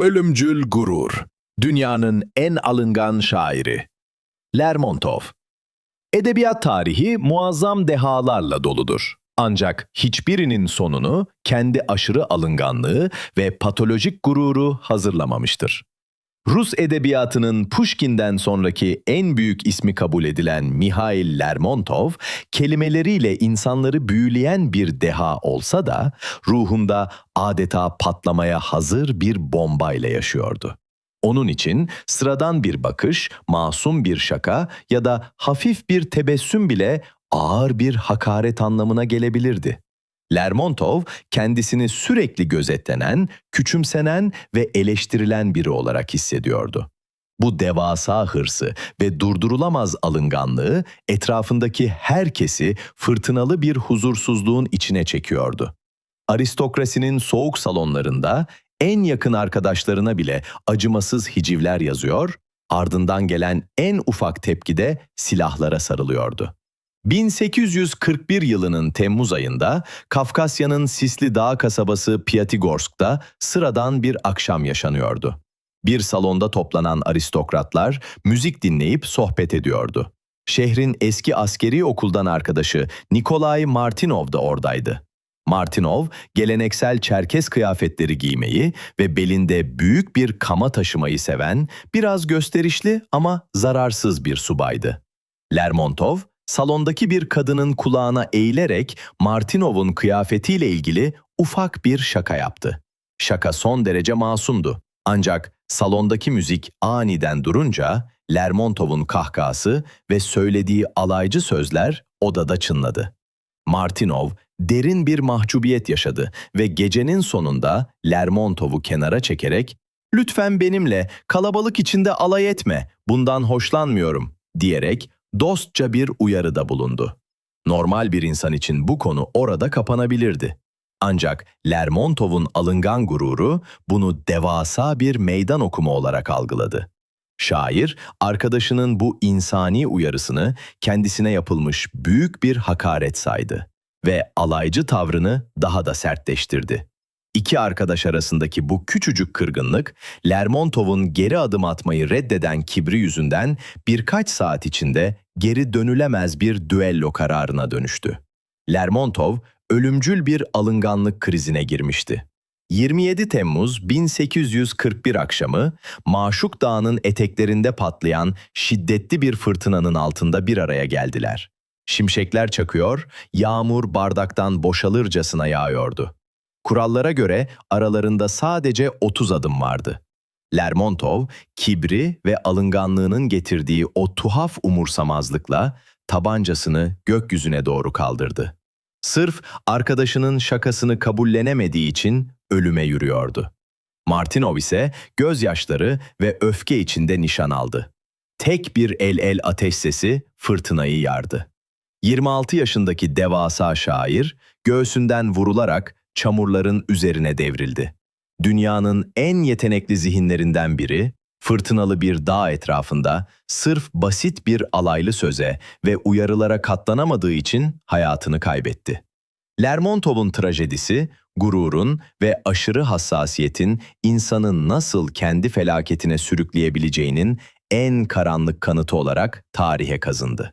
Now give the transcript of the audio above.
Ölümcül gurur. Dünyanın en alıngan şairi. Lermontov. Edebiyat tarihi muazzam dehalarla doludur. Ancak hiçbirinin sonunu kendi aşırı alınganlığı ve patolojik gururu hazırlamamıştır. Rus edebiyatının Pushkin'den sonraki en büyük ismi kabul edilen Mihail Lermontov, kelimeleriyle insanları büyüleyen bir deha olsa da ruhunda adeta patlamaya hazır bir bombayla yaşıyordu. Onun için sıradan bir bakış, masum bir şaka ya da hafif bir tebessüm bile ağır bir hakaret anlamına gelebilirdi. Lermontov kendisini sürekli gözetlenen, küçümsenen ve eleştirilen biri olarak hissediyordu. Bu devasa hırsı ve durdurulamaz alınganlığı etrafındaki herkesi fırtınalı bir huzursuzluğun içine çekiyordu. Aristokrasinin soğuk salonlarında en yakın arkadaşlarına bile acımasız hicivler yazıyor, ardından gelen en ufak tepkide silahlara sarılıyordu. 1841 yılının Temmuz ayında Kafkasya'nın sisli dağ kasabası Piatigorsk'ta sıradan bir akşam yaşanıyordu. Bir salonda toplanan aristokratlar müzik dinleyip sohbet ediyordu. Şehrin eski askeri okuldan arkadaşı Nikolay Martinov da oradaydı. Martinov, geleneksel Çerkes kıyafetleri giymeyi ve belinde büyük bir kama taşımayı seven, biraz gösterişli ama zararsız bir subaydı. Lermontov, salondaki bir kadının kulağına eğilerek Martinov'un kıyafetiyle ilgili ufak bir şaka yaptı. Şaka son derece masumdu. Ancak salondaki müzik aniden durunca Lermontov'un kahkahası ve söylediği alaycı sözler odada çınladı. Martinov derin bir mahcubiyet yaşadı ve gecenin sonunda Lermontov'u kenara çekerek "Lütfen benimle kalabalık içinde alay etme, bundan hoşlanmıyorum." diyerek dostça bir uyarıda bulundu. Normal bir insan için bu konu orada kapanabilirdi. Ancak Lermontov'un alıngan gururu bunu devasa bir meydan okuma olarak algıladı. Şair, arkadaşının bu insani uyarısını kendisine yapılmış büyük bir hakaret saydı ve alaycı tavrını daha da sertleştirdi. İki arkadaş arasındaki bu küçücük kırgınlık, Lermontov'un geri adım atmayı reddeden kibri yüzünden birkaç saat içinde geri dönülemez bir düello kararına dönüştü. Lermontov, ölümcül bir alınganlık krizine girmişti. 27 Temmuz 1841 akşamı Maşuk Dağı'nın eteklerinde patlayan şiddetli bir fırtınanın altında bir araya geldiler. Şimşekler çakıyor, yağmur bardaktan boşalırcasına yağıyordu. Kurallara göre aralarında sadece 30 adım vardı. Lermontov, kibri ve alınganlığının getirdiği o tuhaf umursamazlıkla tabancasını gökyüzüne doğru kaldırdı. Sırf arkadaşının şakasını kabullenemediği için ölüme yürüyordu. Martinov ise gözyaşları ve öfke içinde nişan aldı. Tek bir el ateş sesi fırtınayı yardı. 26 yaşındaki devasa şair göğsünden vurularak çamurların üzerine devrildi. Dünyanın en yetenekli zihinlerinden biri, fırtınalı bir dağ etrafında sırf basit bir alaylı söze ve uyarılara katlanamadığı için hayatını kaybetti. Lermontov'un trajedisi, gururun ve aşırı hassasiyetin insanı nasıl kendi felaketine sürükleyebileceğinin en karanlık kanıtı olarak tarihe kazındı.